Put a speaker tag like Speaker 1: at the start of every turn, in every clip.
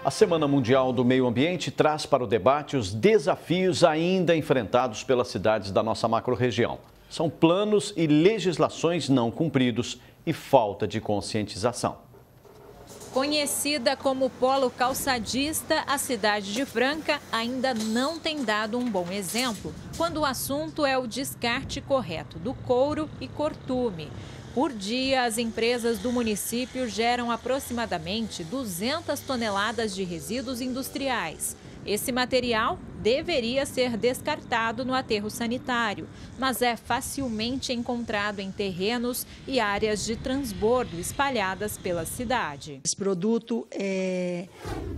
Speaker 1: A Semana Mundial do Meio Ambiente traz para o debate os desafios ainda enfrentados pelas cidades da nossa macro-região. São planos e legislações não cumpridos e falta de conscientização.
Speaker 2: Conhecida como polo calçadista, a cidade de Franca ainda não tem dado um bom exemplo quando o assunto é o descarte correto do couro e cortume. Por dia, as empresas do município geram aproximadamente 200 toneladas de resíduos industriais. Esse material deveria ser descartado no aterro sanitário, mas é facilmente encontrado em terrenos e áreas de transbordo espalhadas pela cidade.
Speaker 3: Esse produto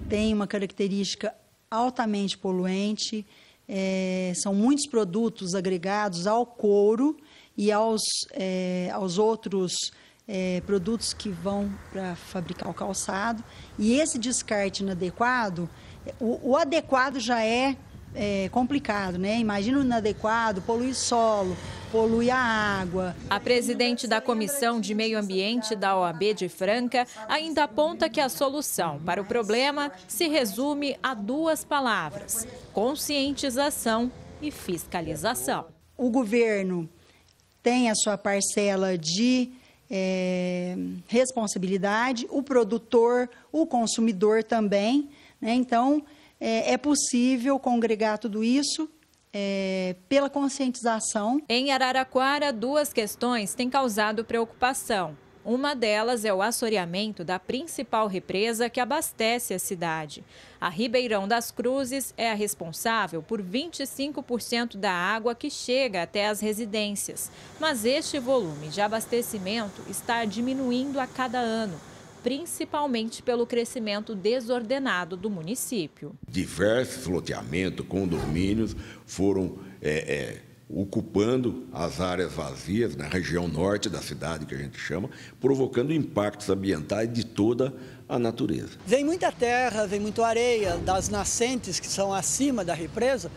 Speaker 3: tem uma característica altamente poluente, são muitos produtos agregados ao couro e aos outros produtos que vão para fabricar o calçado. E esse descarte inadequado, o adequado já é complicado, né? Imagina o inadequado, polui solo, polui a água.
Speaker 2: A presidente da Comissão de Meio Ambiente da OAB de Franca ainda aponta que a solução para o problema se resume a duas palavras: conscientização e fiscalização.
Speaker 3: O governo tem a sua parcela de responsabilidade, o produtor, o consumidor também, né? Então, é possível congregar tudo isso pela conscientização.
Speaker 2: Em Araraquara, duas questões têm causado preocupação. Uma delas é o assoreamento da principal represa que abastece a cidade. A Ribeirão das Cruzes é a responsável por 25% da água que chega até as residências. Mas este volume de abastecimento está diminuindo a cada ano, principalmente pelo crescimento desordenado do município.
Speaker 4: Diversos loteamentos, condomínios foram ocupando as áreas vazias na região norte da cidade, que a gente chama, provocando impactos ambientais de toda a natureza.
Speaker 5: Vem muita terra, vem muita areia das nascentes que são acima da represa,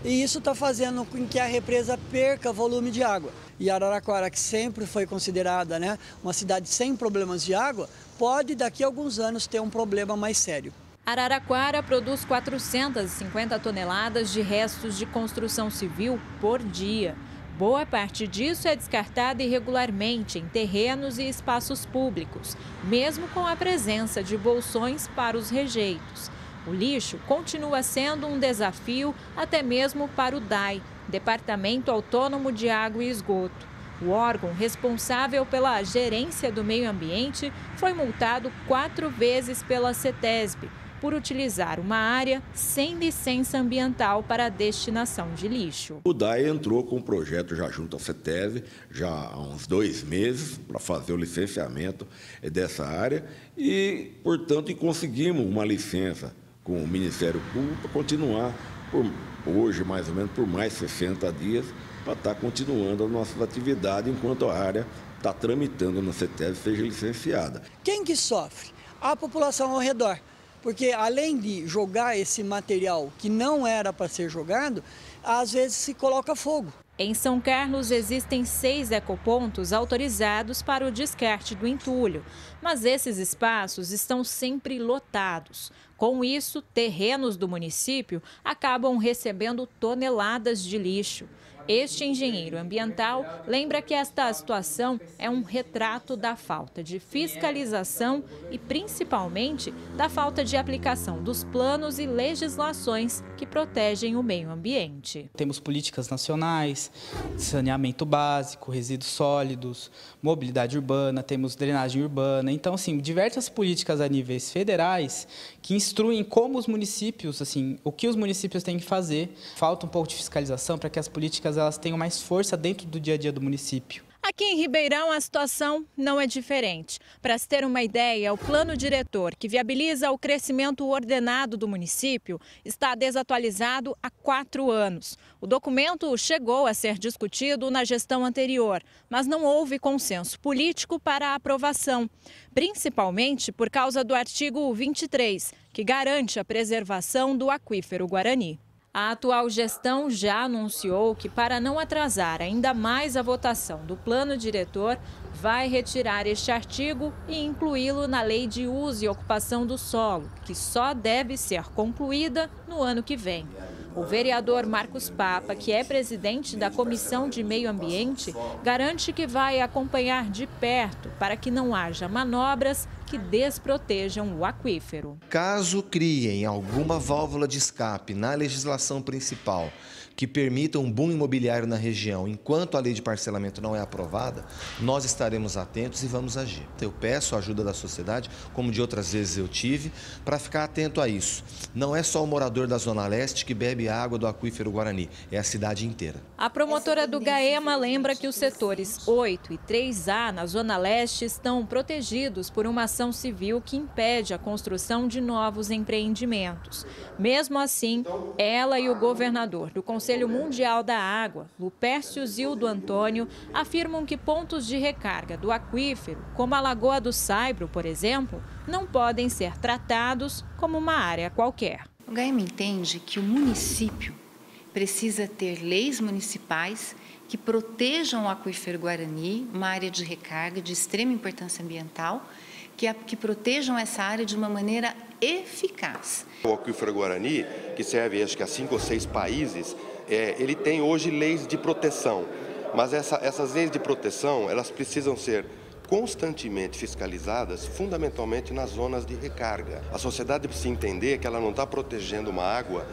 Speaker 5: e isso está fazendo com que a represa perca volume de água. E Araraquara, que sempre foi considerada, né, uma cidade sem problemas de água, pode daqui a alguns anos ter um problema mais sério.
Speaker 2: Araraquara produz 450 toneladas de restos de construção civil por dia. Boa parte disso é descartada irregularmente em terrenos e espaços públicos, mesmo com a presença de bolsões para os rejeitos. O lixo continua sendo um desafio até mesmo para o DAI, Departamento Autônomo de Água e Esgoto. O órgão responsável pela gerência do meio ambiente foi multado 4 vezes pela CETESB por utilizar uma área sem licença ambiental para a destinação de lixo.
Speaker 4: O DAI entrou com um projeto já junto à CETESB, já há uns 2 meses, para fazer o licenciamento dessa área e, portanto, conseguimos uma licença com o Ministério Público para continuar, hoje mais ou menos, por mais 60 dias, para estar continuando as nossas atividades enquanto a área está tramitando na CETESB seja licenciada.
Speaker 5: Quem que sofre? A população ao redor. Porque além de jogar esse material que não era para ser jogado, às vezes se coloca fogo.
Speaker 2: Em São Carlos existem 6 ecopontos autorizados para o descarte do entulho, mas esses espaços estão sempre lotados. Com isso, terrenos do município acabam recebendo toneladas de lixo. Este engenheiro ambiental lembra que esta situação é um retrato da falta de fiscalização e, principalmente, da falta de aplicação dos planos e legislações que protegem o meio ambiente.
Speaker 6: Temos políticas nacionais, saneamento básico, resíduos sólidos, mobilidade urbana, temos drenagem urbana. Então, assim, diversas políticas a níveis federais que instruem como os municípios, assim, o que os municípios têm que fazer. Falta um pouco de fiscalização para que as políticas elas tenham mais força dentro do dia a dia do município.
Speaker 2: Aqui em Ribeirão, a situação não é diferente. Para se ter uma ideia, o plano diretor que viabiliza o crescimento ordenado do município está desatualizado há 4 anos. O documento chegou a ser discutido na gestão anterior, mas não houve consenso político para a aprovação, principalmente por causa do artigo 23, que garante a preservação do aquífero Guarani. A atual gestão já anunciou que, para não atrasar ainda mais a votação do plano diretor, vai retirar este artigo e incluí-lo na Lei de Uso e Ocupação do Solo, que só deve ser concluída no ano que vem. O vereador Marcos Papa, que é presidente da Comissão de Meio Ambiente, garante que vai acompanhar de perto para que não haja manobras que desprotejam o aquífero.
Speaker 7: Caso criem alguma válvula de escape na legislação principal que permita um boom imobiliário na região, enquanto a lei de parcelamento não é aprovada, nós estaremos atentos e vamos agir. Eu peço a ajuda da sociedade, como de outras vezes eu tive, para ficar atento a isso. Não é só o morador da Zona Leste que bebe água do aquífero Guarani, é a cidade inteira.
Speaker 2: A promotora do GAEMA lembra que os setores 8 e 3A na Zona Leste estão protegidos por uma ação civil que impede a construção de novos empreendimentos. Mesmo assim, ela e o governador do Conselho Mundial da Água, Lupércio Zildo Antônio, afirmam que pontos de recarga do aquífero, como a Lagoa do Saibro, por exemplo, não podem ser tratados como uma área qualquer.
Speaker 8: O GAEMA entende que o município precisa ter leis municipais que protejam o aquífero Guarani, uma área de recarga de extrema importância ambiental, que protejam essa área de uma maneira eficaz.
Speaker 9: O aquífero Guarani, que serve acho que a 5 ou 6 países, ele tem hoje leis de proteção, mas essas leis de proteção, elas precisam ser constantemente fiscalizadas, fundamentalmente nas zonas de recarga. A sociedade precisa entender que ela não está protegendo uma água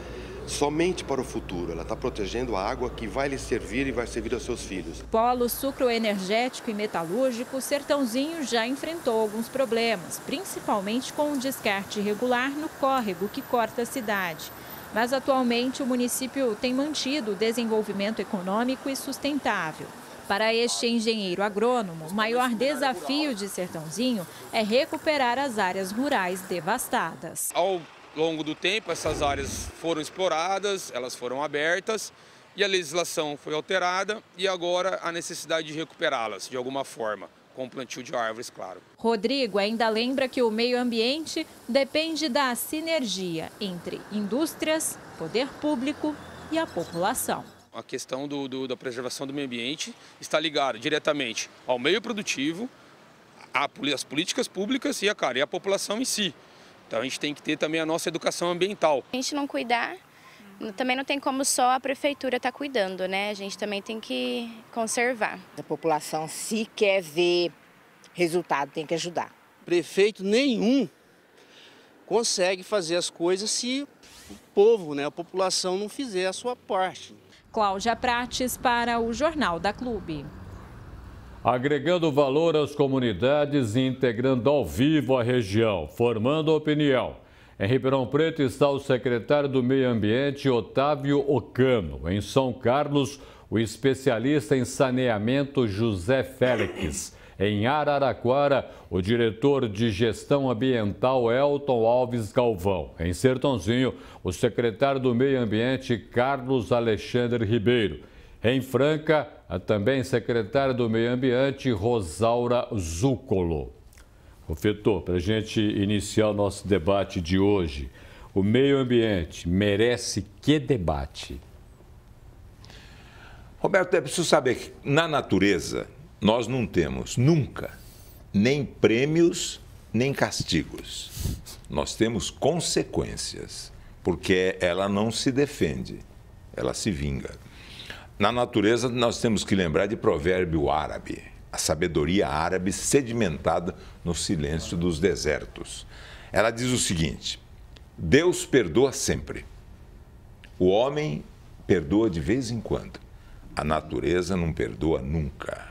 Speaker 9: somente para o futuro, ela está protegendo a água que vai lhe servir e vai servir aos seus filhos.
Speaker 2: Polo sucroenergético e metalúrgico, o Sertãozinho já enfrentou alguns problemas, principalmente com o descarte irregular no córrego que corta a cidade. Mas atualmente o município tem mantido o desenvolvimento econômico e sustentável. Para este engenheiro agrônomo, o maior desafio de Sertãozinho é recuperar as áreas rurais devastadas.
Speaker 10: Ao longo do tempo, essas áreas foram exploradas, elas foram abertas e a legislação foi alterada e agora a necessidade de recuperá-las de alguma forma, com o plantio de árvores, claro.
Speaker 2: Rodrigo ainda lembra que o meio ambiente depende da sinergia entre indústrias, poder público e a população.
Speaker 10: A questão da preservação do meio ambiente está ligada diretamente ao meio produtivo, às políticas públicas e a população em si. Então a gente tem que ter também a nossa educação ambiental.
Speaker 11: A gente não cuidar, também não tem como só a prefeitura estar cuidando, né? A gente também tem que conservar.
Speaker 12: A população, se quer ver resultado, tem que ajudar.
Speaker 13: Prefeito nenhum consegue fazer as coisas se o povo, né, a população não fizer a sua parte.
Speaker 2: Cláudia Prates para o Jornal da Clube.
Speaker 14: Agregando valor às comunidades e integrando ao vivo a região, formando opinião. Em Ribeirão Preto está o secretário do Meio Ambiente, Otávio Ocano. Em São Carlos, o especialista em saneamento, José Félix. Em Araraquara, o diretor de gestão ambiental, Elton Alves Galvão. Em Sertãozinho, o secretário do Meio Ambiente, Carlos Alexandre Ribeiro. Em Franca, a também secretária do Meio Ambiente, Rosaura Zúcolo. Fetô, para a gente iniciar o nosso debate de hoje, o meio ambiente merece que debate?
Speaker 15: Roberto, é preciso saber que na natureza nós não temos nunca nem prêmios nem castigos. Nós temos consequências, porque ela não se defende, ela se vinga. Na natureza, nós temos que lembrar de provérbio árabe, a sabedoria árabe sedimentada no silêncio dos desertos. Ela diz o seguinte: Deus perdoa sempre. O homem perdoa de vez em quando. A natureza não perdoa nunca.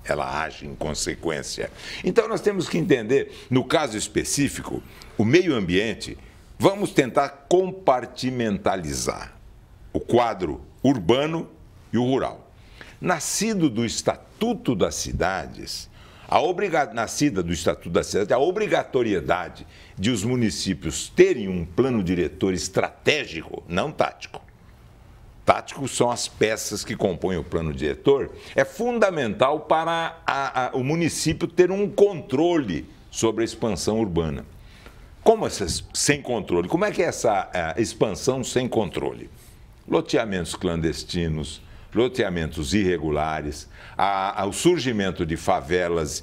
Speaker 15: Ela age em consequência. Então, nós temos que entender, no caso específico, o meio ambiente, vamos tentar compartimentalizar o quadro urbano e o rural. Nascido do Estatuto das Cidades, a obrigatoriedade de os municípios terem um plano diretor estratégico, não tático. Tático são as peças que compõem o plano diretor, é fundamental para o município ter um controle sobre a expansão urbana. Como sem controle? Como é que é essa expansão sem controle? Loteamentos clandestinos, loteamentos irregulares, ao surgimento de favelas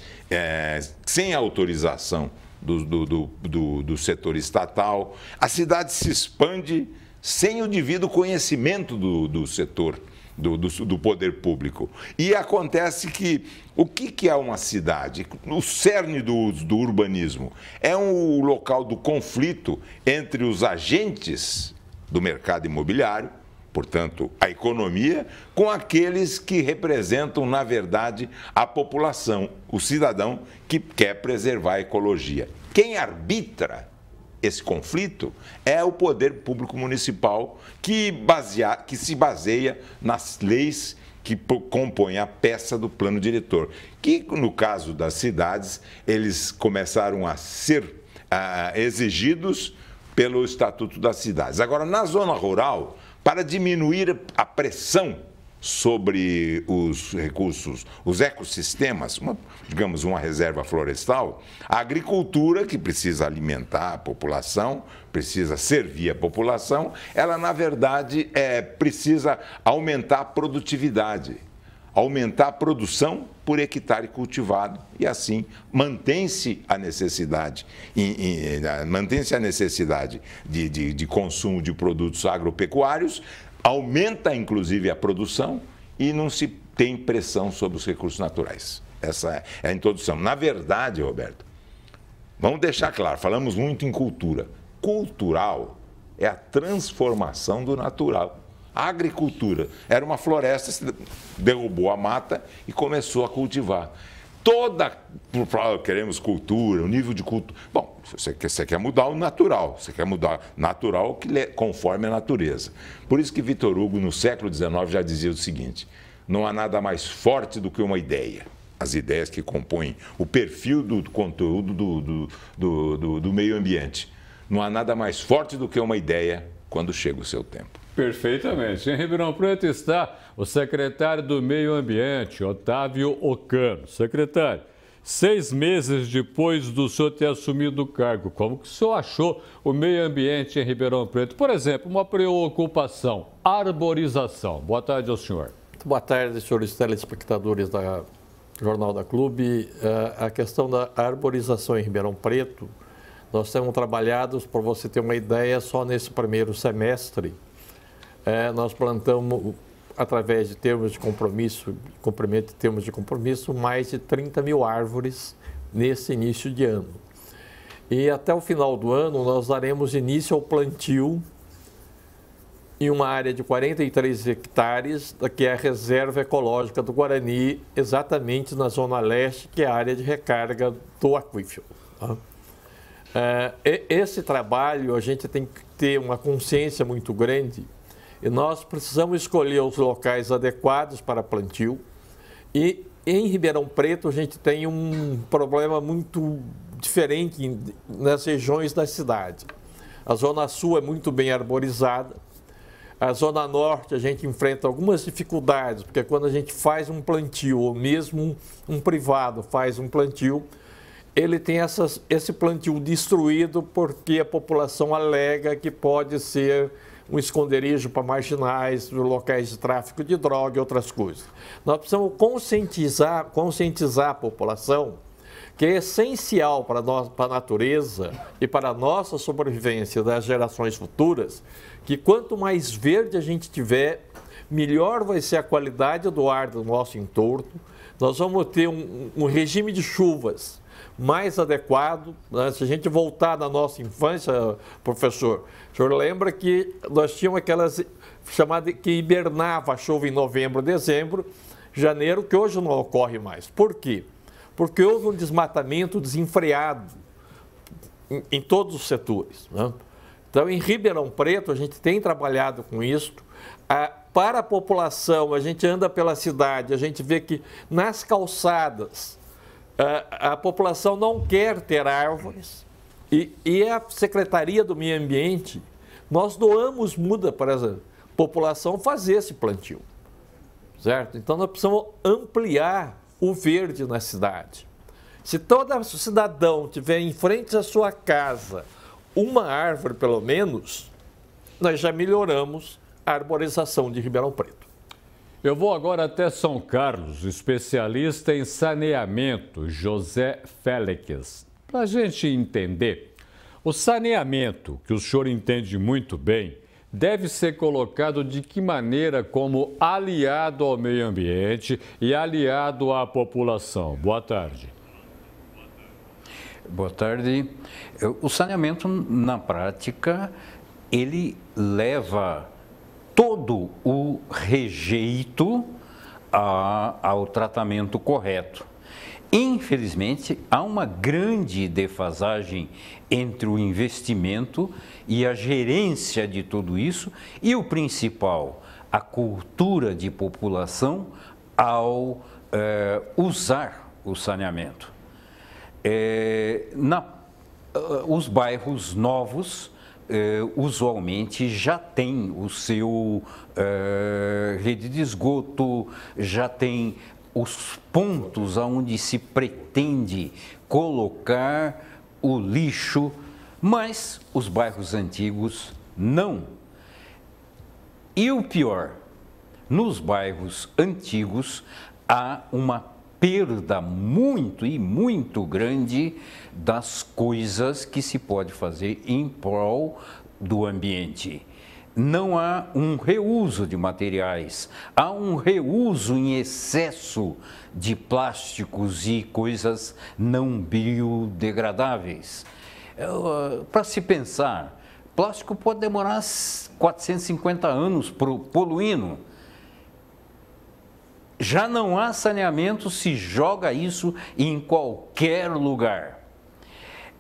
Speaker 15: sem autorização do setor estatal. A cidade se expande sem o devido conhecimento do setor, do poder público. E acontece que o que é uma cidade? O cerne do urbanismo é um local do conflito entre os agentes do mercado imobiliário, portanto, a economia, com aqueles que representam, na verdade, a população, o cidadão que quer preservar a ecologia. Quem arbitra esse conflito é o poder público municipal que se baseia nas leis que compõem a peça do plano diretor, que, no caso das cidades, eles começaram a ser exigidos pelo Estatuto das Cidades. Agora, na zona rural, para diminuir a pressão sobre os recursos, os ecossistemas, digamos uma reserva florestal, a agricultura, que precisa alimentar a população, precisa servir a população, ela, na verdade, precisa aumentar a produtividade, aumentar a produção por hectare cultivado e, assim, mantém-se a necessidade de consumo de produtos agropecuários, aumenta, inclusive, a produção e não se tem pressão sobre os recursos naturais. Essa é a introdução. Na verdade, Roberto, vamos deixar claro, falamos muito em cultura. Cultural é a transformação do natural. A agricultura era uma floresta, se derrubou a mata e começou a cultivar. Queremos cultura, o nível de cultura. Bom, você quer mudar o natural, você quer mudar natural conforme a natureza. Por isso que Vitor Hugo, no século XIX, já dizia o seguinte: não há nada mais forte do que uma ideia. As ideias que compõem o perfil do conteúdo do meio ambiente. Não há nada mais forte do que uma ideia quando chega o seu tempo.
Speaker 14: Perfeitamente. Em Ribeirão Preto está o secretário do Meio Ambiente, Otávio Ocano. Secretário, 6 meses depois do senhor ter assumido o cargo, como que o senhor achou o meio ambiente em Ribeirão Preto? Por exemplo, uma preocupação, arborização. Boa tarde ao senhor.
Speaker 16: Muito boa tarde, senhores telespectadores da Jornal da Clube. A questão da arborização em Ribeirão Preto, nós temos trabalhado, para você ter uma ideia, só nesse primeiro semestre, nós plantamos, através de termos de compromisso, cumprimento de termos de compromisso, mais de 30 mil árvores nesse início de ano. E até o final do ano, nós daremos início ao plantio em uma área de 43 hectares, que é a Reserva Ecológica do Guarani, exatamente na Zona Leste, que é a área de recarga do aquífero. Tá? Esse trabalho, a gente tem que ter uma consciência muito grande, e nós precisamos escolher os locais adequados para plantio. E em Ribeirão Preto a gente tem um problema muito diferente nas regiões da cidade. A Zona Sul é muito bem arborizada. A Zona Norte a gente enfrenta algumas dificuldades, porque quando a gente faz um plantio, ou mesmo um privado faz um plantio, ele tem esse plantio destruído porque a população alega que pode ser um esconderijo para marginais, locais de tráfico de droga e outras coisas. Nós precisamos conscientizar a população que é essencial para a natureza e para a nossa sobrevivência das gerações futuras, que quanto mais verde a gente tiver, melhor vai ser a qualidade do ar do nosso entorno. Nós vamos ter um regime de chuvas mais adequado. Se a gente voltar na nossa infância, professor, o senhor lembra que nós tínhamos aquelas chamadas que hibernava a chuva em novembro, dezembro, janeiro, que hoje não ocorre mais. Por quê? Porque houve um desmatamento desenfreado em todos os setores, né? Então, em Ribeirão Preto, a gente tem trabalhado com isso. Para a população, a gente anda pela cidade, a gente vê que nas calçadas, a população não quer ter árvores e a Secretaria do Meio Ambiente, nós doamos muda para a população fazer esse plantio, certo? Então, nós precisamos ampliar o verde na cidade. Se todo cidadão tiver em frente à sua casa uma árvore, pelo menos, nós já melhoramos a arborização de Ribeirão Preto.
Speaker 14: Eu vou agora até São Carlos, especialista em saneamento, José Félix. Para a gente entender, o saneamento, que o senhor entende muito bem, deve ser colocado de que maneira como aliado ao meio ambiente e aliado à população? Boa tarde.
Speaker 17: Boa tarde. O saneamento, na prática, ele leva todo o rejeito ao tratamento correto. Infelizmente, há uma grande defasagem entre o investimento e a gerência de tudo isso e o principal, a cultura de população ao usar o saneamento. Os bairros novos usualmente já têm o seu rede de esgoto, já tem os pontos onde se pretende colocar o lixo, mas os bairros antigos não. E o pior, nos bairros antigos há uma perda muito grande das coisas que se pode fazer em prol do ambiente. Não há um reuso de materiais, há um reuso em excesso de plásticos e coisas não biodegradáveis. Para se pensar, plástico pode demorar 450 anos poluindo. Já não há saneamento, se joga isso em qualquer lugar.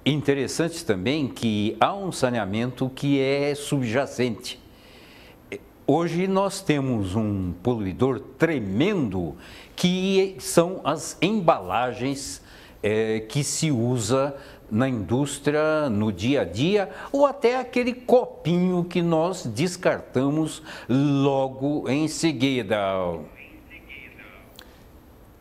Speaker 17: Interessante também que há um saneamento que é subjacente. Hoje nós temos um poluidor tremendo que são as embalagens que se usa na indústria, no dia a dia, ou até aquele copinho que nós descartamos logo em seguida.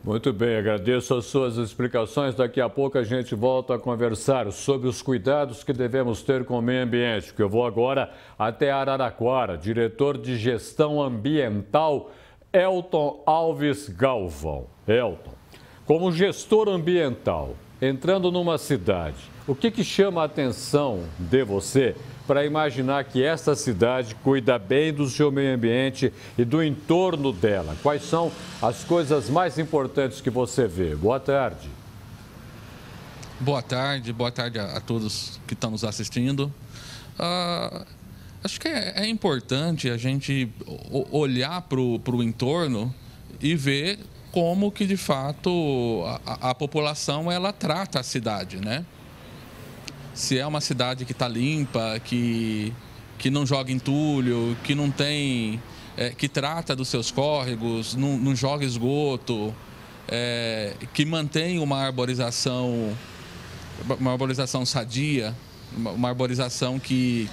Speaker 14: Muito bem, agradeço as suas explicações. Daqui a pouco a gente volta a conversar sobre os cuidados que devemos ter com o meio ambiente, que eu vou agora até Araraquara. Diretor de Gestão Ambiental, Elton Alves Galvão. Elton, como gestor ambiental, entrando numa cidade, o que chama a atenção de você para imaginar que essa cidade cuida bem do seu meio ambiente e do entorno dela? Quais são as coisas mais importantes que você vê? Boa tarde.
Speaker 18: Boa tarde a todos que estão nos assistindo. Acho que é importante a gente olhar para o entorno e ver como que, de fato, a população ela trata a cidade, né? Se é uma cidade que está limpa, que não joga entulho, que não tem, que trata dos seus córregos, não joga esgoto, que mantém uma arborização sadia, uma arborização que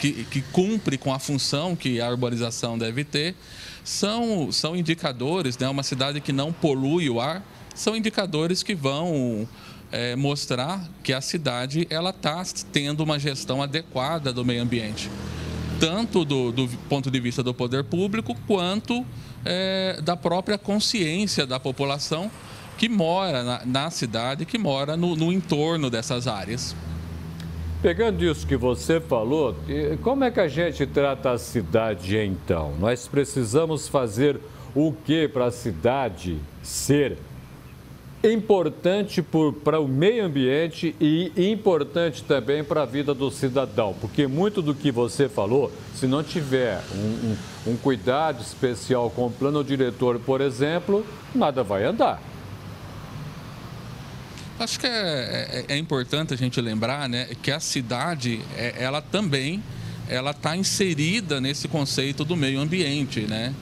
Speaker 18: cumpre com a função que a arborização deve ter, são indicadores, né? Uma cidade que não polui o ar, são indicadores que vão mostrar que a cidade ela está tendo uma gestão adequada do meio ambiente, tanto do ponto de vista do poder público, quanto da própria consciência da população que mora na cidade, que mora no entorno dessas áreas.
Speaker 14: Pegando isso que você falou, como é que a gente trata a cidade então? Nós precisamos fazer o que para a cidade ser importante para o meio ambiente e importante também para a vida do cidadão? Porque muito do que você falou, se não tiver um cuidado especial com o plano diretor, por exemplo, nada vai andar.
Speaker 18: Acho que é importante a gente lembrar, né, que a cidade, ela também está inserida nesse conceito do meio ambiente, né?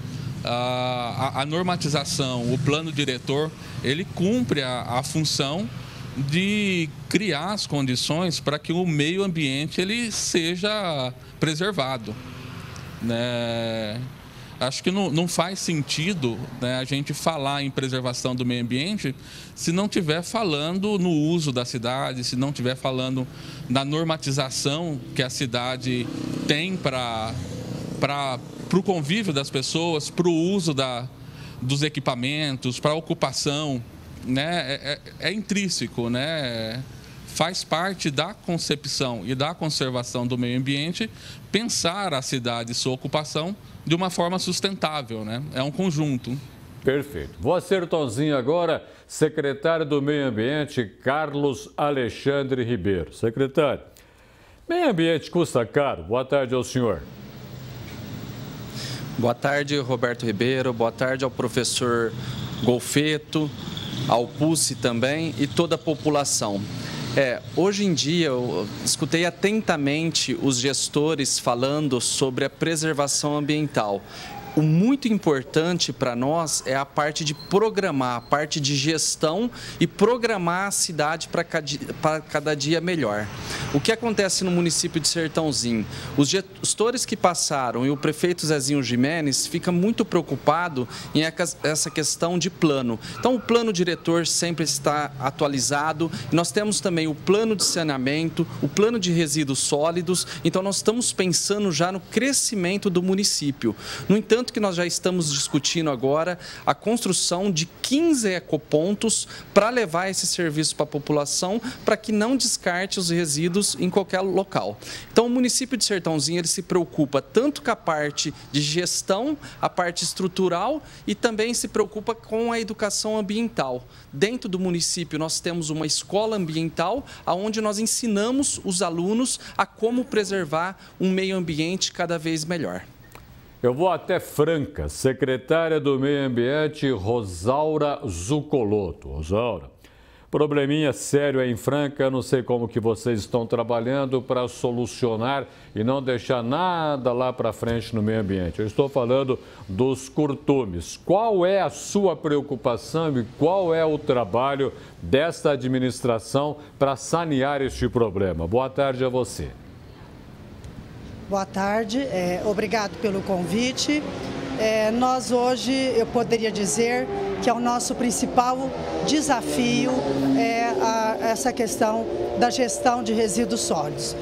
Speaker 18: A normatização, o plano diretor, ele cumpre a função de criar as condições para que o meio ambiente ele seja preservado, né? Acho que não faz sentido, né, a gente falar em preservação do meio ambiente se não estiver falando no uso da cidade, se não estiver falando na normatização que a cidade tem para o convívio das pessoas, para o uso dos equipamentos, para a ocupação, né? É intrínseco, né? Faz parte da concepção e da conservação do meio ambiente pensar a cidade e sua ocupação de uma forma sustentável, né? É um conjunto.
Speaker 14: Perfeito. Vou a Sertãozinho agora, secretário do Meio Ambiente, Carlos Alexandre Ribeiro. Secretário, meio ambiente custa caro. Boa tarde ao senhor.
Speaker 19: Boa tarde, Roberto Ribeiro. Boa tarde ao professor Golfeto, ao Pussi também e toda a população. Hoje em dia, eu escutei atentamente os gestores falando sobre a preservação ambiental. O muito importante para nós é a parte de programar, a parte de gestão e programar a cidade para cada dia melhor. O que acontece no município de Sertãozinho? Os gestores que passaram e o prefeito Zezinho Gimenez fica muito preocupado em essa questão de plano. Então, o plano diretor sempre está atualizado. Nós temos também o plano de saneamento, o plano de resíduos sólidos. Então, nós estamos pensando já no crescimento do município. No entanto, que nós já estamos discutindo agora a construção de 15 ecopontos para levar esse serviço para a população, para que não descarte os resíduos em qualquer local. Então, o município de Sertãozinho ele se preocupa tanto com a parte de gestão, a parte estrutural e também se preocupa com a educação ambiental. Dentro do município, nós temos uma escola ambiental, onde nós ensinamos os alunos a como preservar um meio ambiente cada vez melhor.
Speaker 14: Eu vou até Franca, secretária do Meio Ambiente, Rosaura Zucoloto. Rosaura, probleminha sério aí em Franca, não sei como que vocês estão trabalhando para solucionar e não deixar nada lá para frente no meio ambiente. Eu estou falando dos curtumes. Qual é a sua preocupação e qual é o trabalho desta administração para sanear este problema? Boa tarde a você.
Speaker 20: Boa tarde, obrigado pelo convite. Nós hoje, eu poderia dizer que é o nosso principal desafio essa questão da gestão de resíduos sólidos.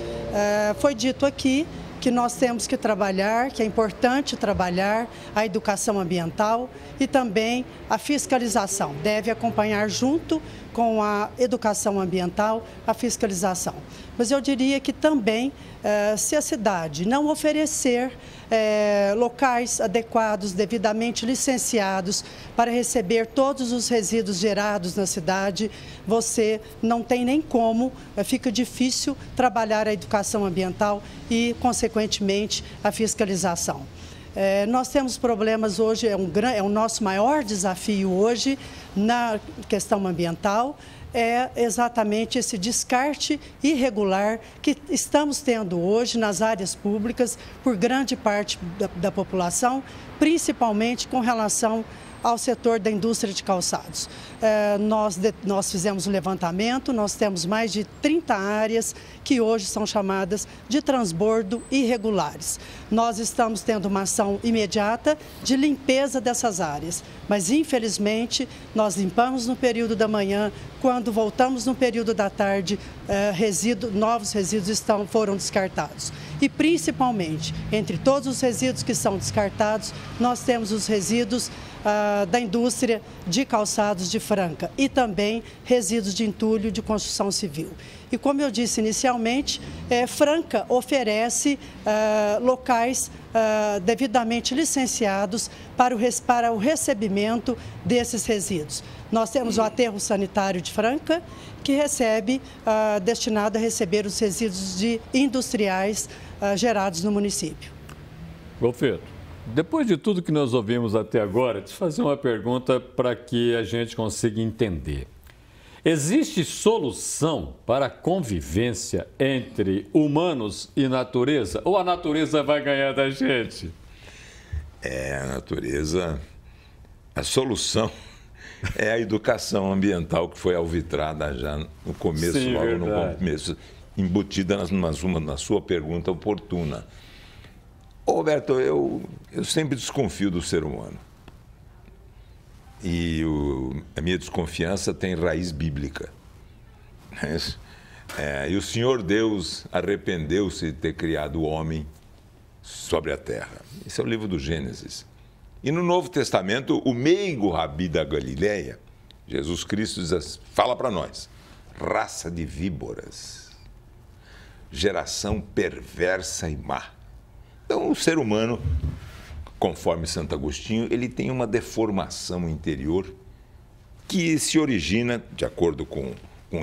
Speaker 20: Foi dito aqui que nós temos que trabalhar, que é importante trabalhar a educação ambiental e também a fiscalização. Deve acompanhar junto com a educação ambiental a fiscalização. Mas eu diria que também, se a cidade não oferecer locais adequados, devidamente licenciados para receber todos os resíduos gerados na cidade, você não tem nem como, fica difícil trabalhar a educação ambiental e, consequentemente, a fiscalização. Nós temos problemas hoje, é o nosso maior desafio hoje na questão ambiental, é exatamente esse descarte irregular que estamos tendo hoje nas áreas públicas por grande parte da população, principalmente com relação ao setor da indústria de calçados. Nós fizemos um levantamento, nós temos mais de 30 áreas que hoje são chamadas de transbordo irregulares. Nós estamos tendo uma ação imediata de limpeza dessas áreas, mas infelizmente nós limpamos no período da manhã, quando voltamos no período da tarde, novos resíduos foram descartados. E principalmente, entre todos os resíduos que são descartados, nós temos os resíduos da indústria de calçados de Franca e também resíduos de entulho de construção civil. E como eu disse inicialmente, Franca oferece locais devidamente licenciados para o recebimento desses resíduos. Nós temos o aterro sanitário de Franca, que recebe, destinado a receber os resíduos industriais gerados no município.
Speaker 14: Golfeto, depois de tudo que nós ouvimos até agora, deixa eu fazer uma pergunta para que a gente consiga entender. Existe solução para a convivência entre humanos e natureza? Ou a natureza vai ganhar da gente?
Speaker 15: A solução é a educação ambiental que foi alvitrada já no começo,
Speaker 14: Sim,
Speaker 15: logo
Speaker 14: verdade.
Speaker 15: no começo, embutida na sua pergunta oportuna. Roberto, eu sempre desconfio do ser humano. E a minha desconfiança tem raiz bíblica. E o Senhor Deus arrependeu-se de ter criado o homem sobre a terra. Esse é o livro do Gênesis. E no Novo Testamento, o meigo Rabi da Galileia, Jesus Cristo fala para nós, raça de víboras, geração perversa e má. Então, o ser humano, conforme Santo Agostinho, ele tem uma deformação interior que se origina, de acordo com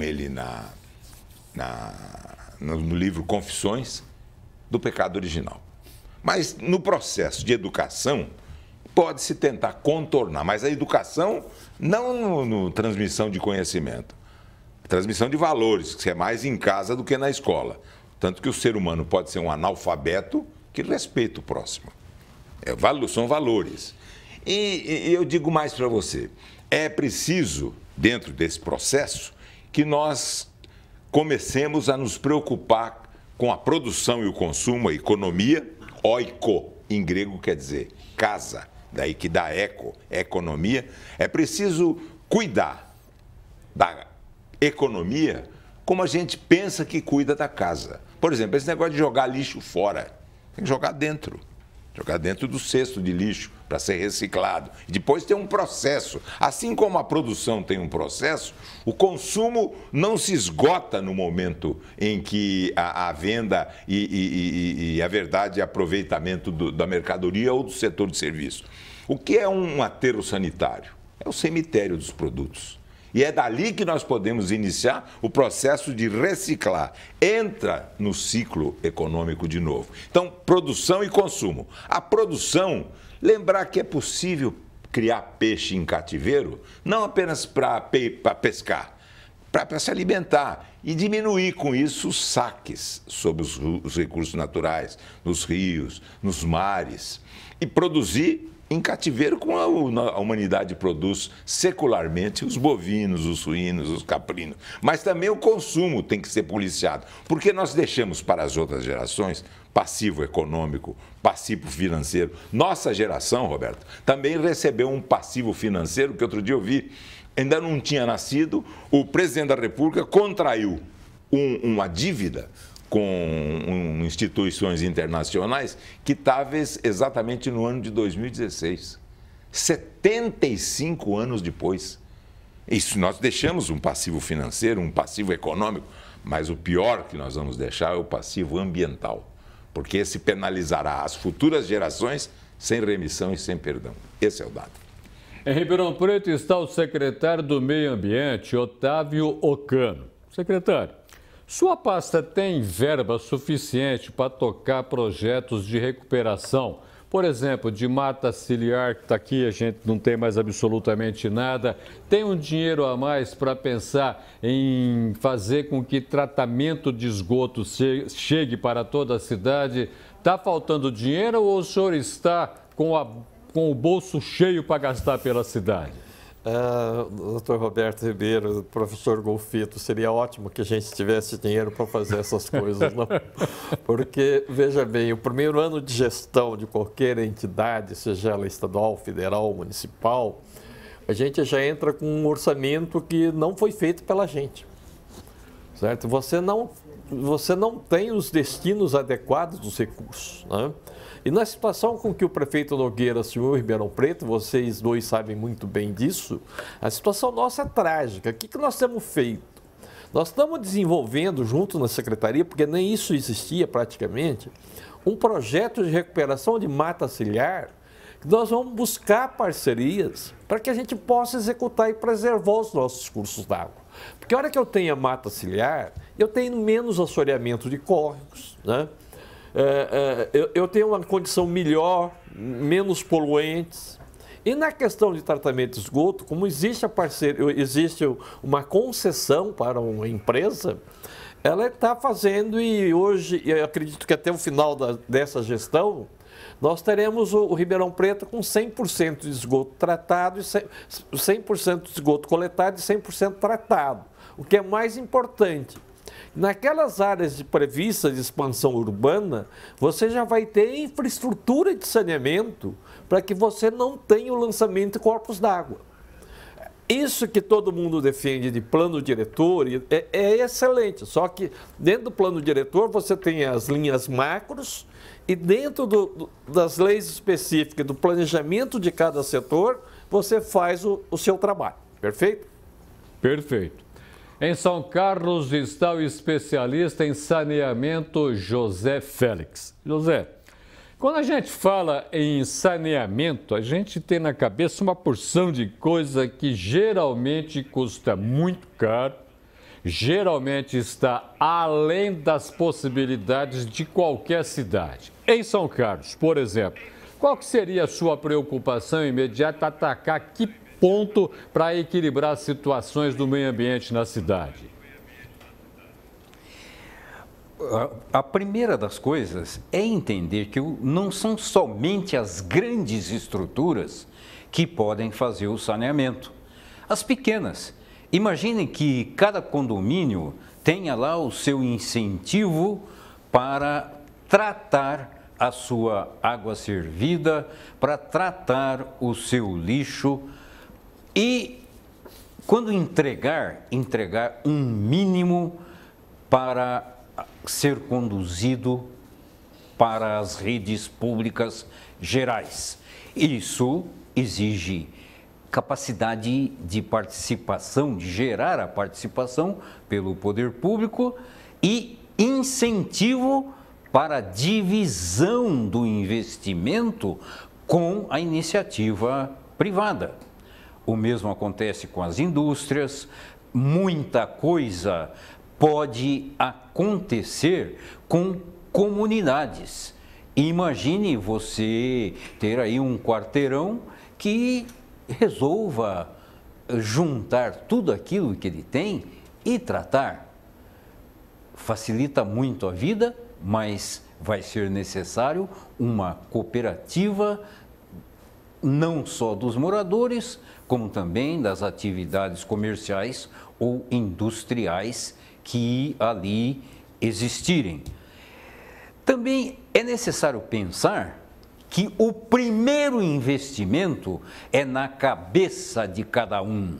Speaker 15: ele no livro Confissões, do pecado original. Mas no processo de educação, pode-se tentar contornar, mas a educação não no transmissão de conhecimento, transmissão de valores, que é mais em casa do que na escola. Tanto que o ser humano pode ser um analfabeto que respeita o próximo. São valores. E eu digo mais para você, é preciso, dentro desse processo, que nós comecemos a nos preocupar com a produção e o consumo, a economia, oiko, em grego quer dizer casa, daí que dá eco, economia. É preciso cuidar da economia como a gente pensa que cuida da casa. Por exemplo, esse negócio de jogar lixo fora, tem que jogar dentro do cesto de lixo para ser reciclado. E depois tem um processo. Assim como a produção tem um processo, o consumo não se esgota no momento em que a venda e a verdade aproveitamento da mercadoria ou do setor de serviço. O que é um aterro sanitário? É o cemitério dos produtos. E é dali que nós podemos iniciar o processo de reciclar. Entra no ciclo econômico de novo. Então, produção e consumo. A produção, lembrar que é possível criar peixe em cativeiro, não apenas para pescar, para se alimentar e diminuir com isso os saques sobre os recursos naturais, nos rios, nos mares. E produzir em cativeiro, como a humanidade produz secularmente os bovinos, os suínos, os caprinos. Mas também o consumo tem que ser policiado, porque nós deixamos para as outras gerações passivo econômico, passivo financeiro. Nossa geração, Roberto, também recebeu um passivo financeiro, que outro dia eu vi, ainda não tinha nascido, o presidente da República contraiu uma dívida com instituições internacionais que estava exatamente no ano de 2016. 75 anos depois. Isso nós deixamos um passivo financeiro, um passivo econômico, mas o pior que nós vamos deixar é o passivo ambiental, porque esse penalizará as futuras gerações sem remissão e sem perdão. Esse é o dado.
Speaker 14: Em Ribeirão Preto está o secretário do Meio Ambiente, Otávio Ocano. Secretário, sua pasta tem verba suficiente para tocar projetos de recuperação? Por exemplo, de mata ciliar, que está aqui, a gente não tem mais absolutamente nada. Tem um dinheiro a mais para pensar em fazer com que tratamento de esgoto chegue para toda a cidade? Está faltando dinheiro ou o senhor está com o bolso cheio para gastar pela cidade?
Speaker 16: Doutor Roberto Ribeiro, professor Golfito, seria ótimo que a gente tivesse dinheiro para fazer essas coisas, não? Porque, veja bem, o primeiro ano de gestão de qualquer entidade, seja ela estadual, federal, municipal, a gente já entra com um orçamento que não foi feito pela gente, certo? Você não tem os destinos adequados dos recursos, né? E na situação com que o prefeito Nogueira assumiu Ribeirão Preto, vocês dois sabem muito bem disso, a situação nossa é trágica. O que nós temos feito? Nós estamos desenvolvendo, junto na secretaria, porque nem isso existia praticamente, um projeto de recuperação de mata ciliar, que nós vamos buscar parcerias para que a gente possa executar e preservar os nossos cursos d'água. Porque a hora que eu tenho a mata ciliar, eu tenho menos assoreamento de córregos, né? Eu tenho uma condição melhor, menos poluentes. E na questão de tratamento de esgoto, como existe existe uma concessão para uma empresa, ela está fazendo, e hoje, eu acredito que até o final dessa gestão, nós teremos o Ribeirão Preto com 100% de esgoto tratado, 100% de esgoto coletado e 100% tratado, o que é mais importante. Naquelas áreas previstas de expansão urbana, você já vai ter infraestrutura de saneamento para que você não tenha o lançamento de corpos d'água. Isso que todo mundo defende de plano diretor é excelente, só que dentro do plano diretor você tem as linhas macros e dentro das leis específicas, do planejamento de cada setor, você faz o seu trabalho, perfeito?
Speaker 14: Perfeito. Em São Carlos está o especialista em saneamento José Félix. José, quando a gente fala em saneamento, a gente tem na cabeça uma porção de coisa que geralmente custa muito caro, geralmente está além das possibilidades de qualquer cidade. Em São Carlos, por exemplo, qual que seria a sua preocupação imediata atacar que ponto para equilibrar as situações do meio ambiente na cidade?
Speaker 17: A primeira das coisas é entender que não são somente as grandes estruturas que podem fazer o saneamento. As pequenas. Imaginem que cada condomínio tenha lá o seu incentivo para tratar a sua água servida, para tratar o seu lixo e, quando entregar um mínimo para ser conduzido para as redes públicas gerais. Isso exige capacidade de participação, de gerar a participação pelo poder público e incentivo para a divisão do investimento com a iniciativa privada. O mesmo acontece com as indústrias, muita coisa pode acontecer com comunidades. Imagine você ter aí um quarteirão que resolva juntar tudo aquilo que ele tem e tratar. Facilita muito a vida, mas vai ser necessário uma cooperativa, não só dos moradores, como também das atividades comerciais ou industriais que ali existirem. Também é necessário pensar que o primeiro investimento é na cabeça de cada um,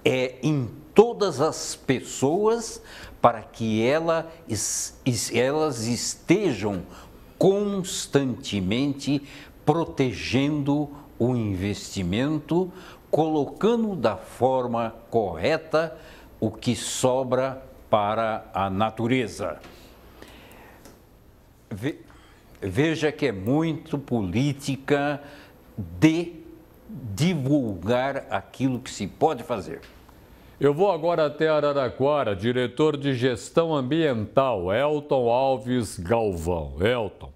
Speaker 17: é em todas as pessoas para que elas estejam constantemente protegendo o investimento, colocando da forma correta o que sobra para a natureza. Veja que é muito política de divulgar aquilo que se pode fazer.
Speaker 14: Eu vou agora até Araraquara, diretor de gestão ambiental, Elton Alves Galvão. Elton,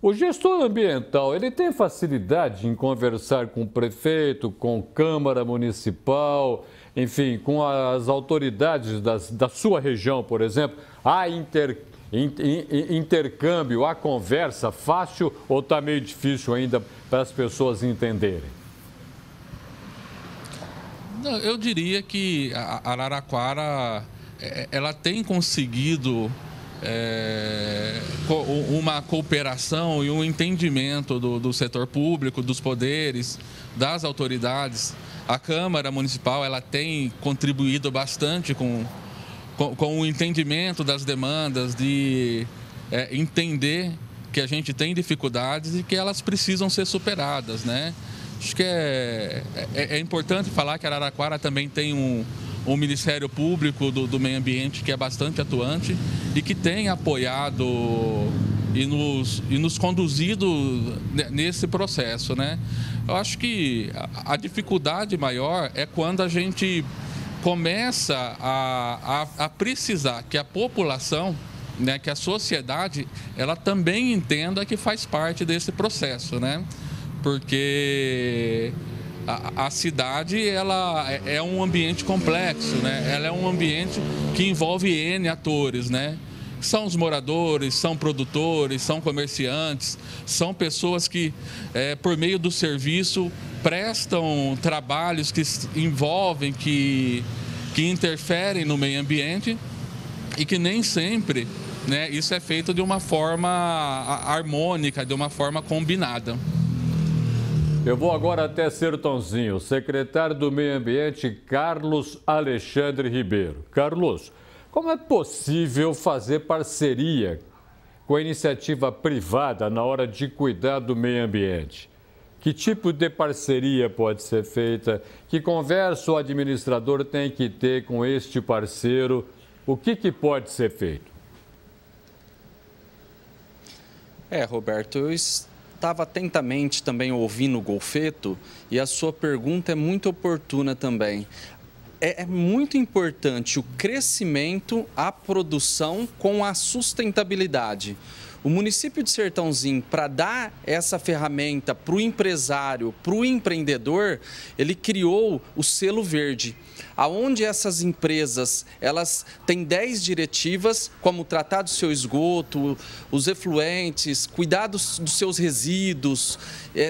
Speaker 14: o gestor ambiental, ele tem facilidade em conversar com o prefeito, com a Câmara Municipal, enfim, com as autoridades da sua região, por exemplo? Há intercâmbio, há conversa fácil ou está meio difícil ainda para as pessoas entenderem?
Speaker 18: Não, eu diria que a Araraquara ela tem conseguido uma cooperação e um entendimento do setor público, dos poderes, das autoridades. A Câmara Municipal ela tem contribuído bastante com o entendimento das demandas, de entender que a gente tem dificuldades e que elas precisam ser superadas, né? Acho que é importante falar que Araraquara também tem um Ministério Público do Meio Ambiente que é bastante atuante e que tem apoiado e nos conduzido nesse processo, né? Eu acho que a dificuldade maior é quando a gente começa a precisar que a população, né, que a sociedade, ela também entenda que faz parte desse processo, né? Porque a cidade ela é um ambiente complexo, né? Ela é um ambiente que envolve N atores, né? São os moradores, são produtores, são comerciantes, são pessoas que, por meio do serviço, prestam trabalhos que envolvem, que interferem no meio ambiente e que nem sempre, né, isso é feito de uma forma harmônica, de uma forma combinada.
Speaker 14: Eu vou agora até Sertãozinho. O secretário do Meio Ambiente, Carlos Alexandre Ribeiro. Carlos, como é possível fazer parceria com a iniciativa privada na hora de cuidar do meio ambiente? Que tipo de parceria pode ser feita? Que conversa o administrador tem que ter com este parceiro? O que pode ser feito?
Speaker 19: Roberto, eu estava atentamente também ouvindo o Golfeto e a sua pergunta é muito oportuna também. É muito importante o crescimento, a produção com a sustentabilidade. O município de Sertãozinho, para dar essa ferramenta para o empresário, para o empreendedor, ele criou o selo verde, aonde essas empresas elas têm 10 diretivas, como tratar do seu esgoto, os efluentes, cuidar dos seus resíduos,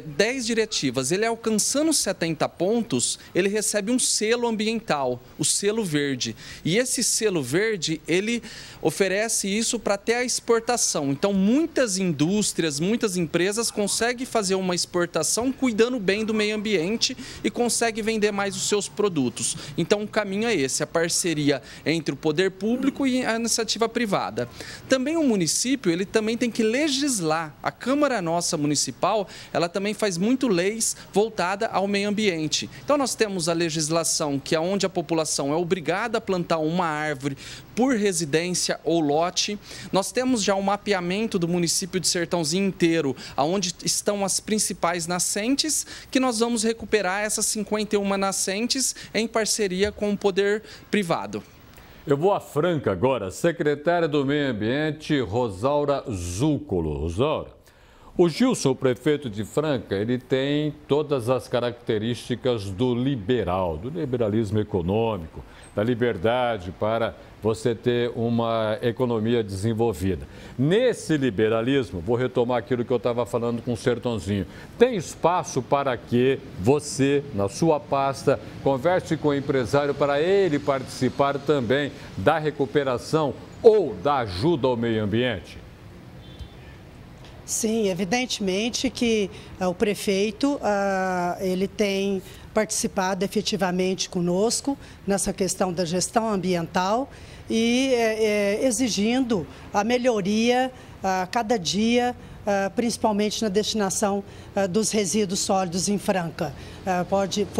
Speaker 19: 10 diretivas. Ele alcançando 70 pontos, ele recebe um selo ambiental, o selo verde. E esse selo verde, ele oferece isso para até a exportação. Então, muitas indústrias, muitas empresas conseguem fazer uma exportação cuidando bem do meio ambiente e conseguem vender mais os seus produtos. Então, o caminho é esse, a parceria entre o poder público e a iniciativa privada. Também o município, ele também tem que legislar. A Câmara nossa municipal, ela também faz muito leis voltada ao meio ambiente. Então, nós temos a legislação que é onde a população é obrigada a plantar uma árvore por residência ou lote. Nós temos já um mapeamento do município de Sertãozinho inteiro, onde estão as principais nascentes, que nós vamos recuperar essas 51 nascentes em parceria com o poder privado.
Speaker 14: Eu vou a Franca agora. Secretária do Meio Ambiente, Rosaura Zúcolo. Rosaura, o Gilson, o prefeito de Franca, ele tem todas as características do liberalismo econômico, da liberdade para você ter uma economia desenvolvida. Nesse liberalismo, vou retomar aquilo que eu estava falando com o Sertãozinho, tem espaço para que você, na sua pasta, converse com o empresário para ele participar também da recuperação ou da ajuda ao meio ambiente?
Speaker 20: Sim, evidentemente que o prefeito ele tem participado efetivamente conosco nessa questão da gestão ambiental e exigindo a melhoria a cada dia, principalmente na destinação dos resíduos sólidos em Franca.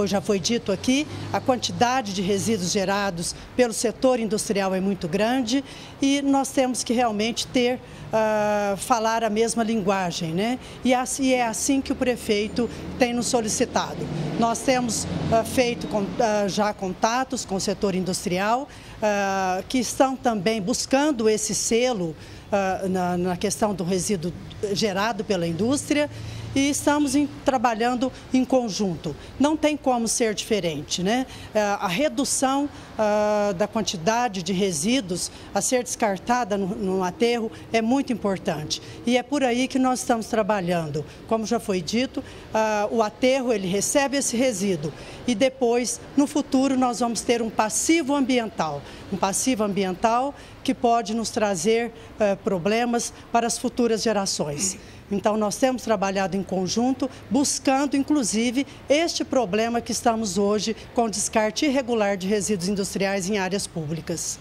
Speaker 20: Já foi dito aqui, a quantidade de resíduos gerados pelo setor industrial é muito grande e nós temos que realmente falar a mesma linguagem, né? E é assim que o prefeito tem nos solicitado. Nós temos feito já contatos com o setor industrial, que estão também buscando esse selo na questão do resíduo gerado pela indústria e estamos trabalhando em conjunto. Não tem como ser diferente, né? A redução da quantidade de resíduos a ser descartada no aterro é muito importante e é por aí que nós estamos trabalhando. Como já foi dito, o aterro ele recebe esse resíduo e depois, no futuro, nós vamos ter um passivo ambiental que pode nos trazer problemas para as futuras gerações. Então, nós temos trabalhado em conjunto, buscando, inclusive, este problema que estamos hoje com o descarte irregular de resíduos industriais em áreas públicas.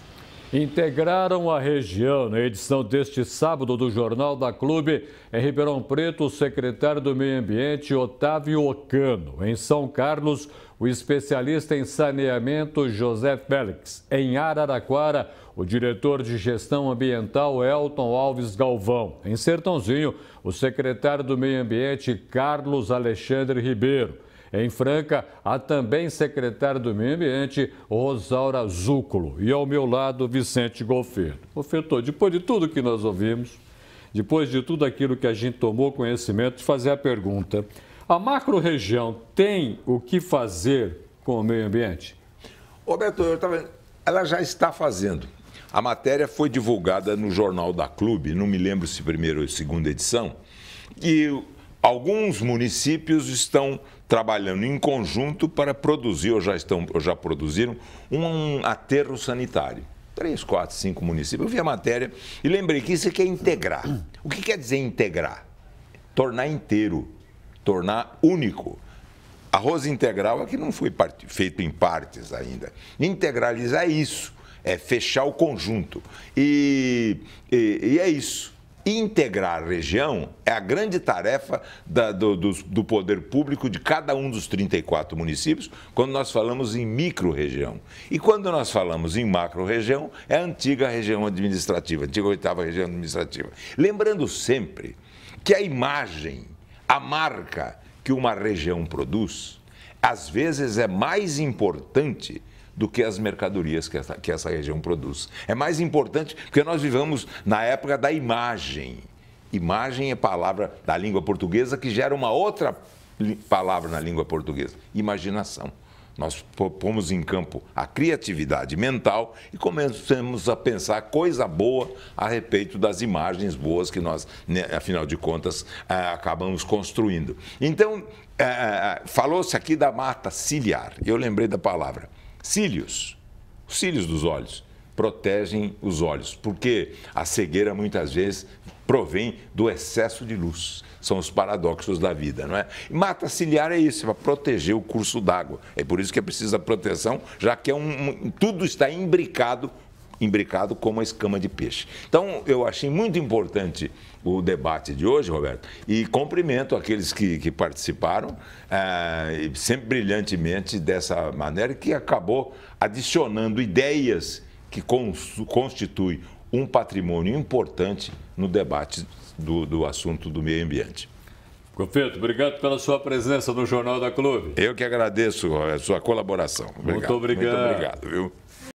Speaker 14: Integraram a região na edição deste sábado do Jornal da Clube, em Ribeirão Preto, o secretário do Meio Ambiente, Otávio Ocano. Em São Carlos, o especialista em saneamento, José Félix. Em Araraquara, o diretor de gestão ambiental, Elton Alves Galvão. Em Sertãozinho, o secretário do Meio Ambiente, Carlos Alexandre Ribeiro. Em Franca, há também secretário do Meio Ambiente, Rosaura Zúcolo. E ao meu lado, Vicente Golfeto. Golfeto, depois de tudo que nós ouvimos, depois de tudo aquilo que a gente tomou conhecimento, de fazer a pergunta: a macro-região tem o que fazer com o meio ambiente?
Speaker 15: Roberto, ela já está fazendo. A matéria foi divulgada no Jornal da Clube, não me lembro se primeira ou segunda edição, e alguns municípios estão trabalhando em conjunto para produzir, ou já produziram, um aterro sanitário. 3, 4, 5 municípios. Eu vi a matéria e lembrei que isso aqui é integrar. O que quer dizer integrar? Tornar inteiro. tornar único. Arroz integral aqui não foi feito em partes ainda. Integralizar isso, é fechar o conjunto. E é isso. Integrar a região é a grande tarefa do poder público de cada um dos 34 municípios, quando nós falamos em micro-região. E quando nós falamos em macro-região, é a antiga região administrativa, a antiga 8ª região administrativa. Lembrando sempre que a imagem, a marca que uma região produz, às vezes é mais importante do que as mercadorias que essa região produz. É mais importante porque nós vivemos na época da imagem. Imagem é palavra da língua portuguesa que gera uma outra palavra na língua portuguesa, imaginação. Nós pomos em campo a criatividade mental e começamos a pensar coisa boa a respeito das imagens boas que nós, afinal de contas, acabamos construindo. Então, falou-se aqui da mata ciliar, eu lembrei da palavra. Cílios, os cílios dos olhos, protegem os olhos, porque a cegueira muitas vezes provém do excesso de luz. São os paradoxos da vida, não é? E mata ciliar é isso, para proteger o curso d'água. É por isso que é preciso a proteção, já que tudo está imbricado como a escama de peixe. Então, eu achei muito importante o debate de hoje, Roberto, e cumprimento aqueles que participaram, sempre brilhantemente dessa maneira, que acabou adicionando ideias que constituem um patrimônio importante no debate do assunto do meio ambiente.
Speaker 14: Golfeto, obrigado pela sua presença no Jornal da Clube.
Speaker 15: Eu que agradeço a sua colaboração. Obrigado.
Speaker 14: Muito obrigado.
Speaker 15: Muito obrigado, viu?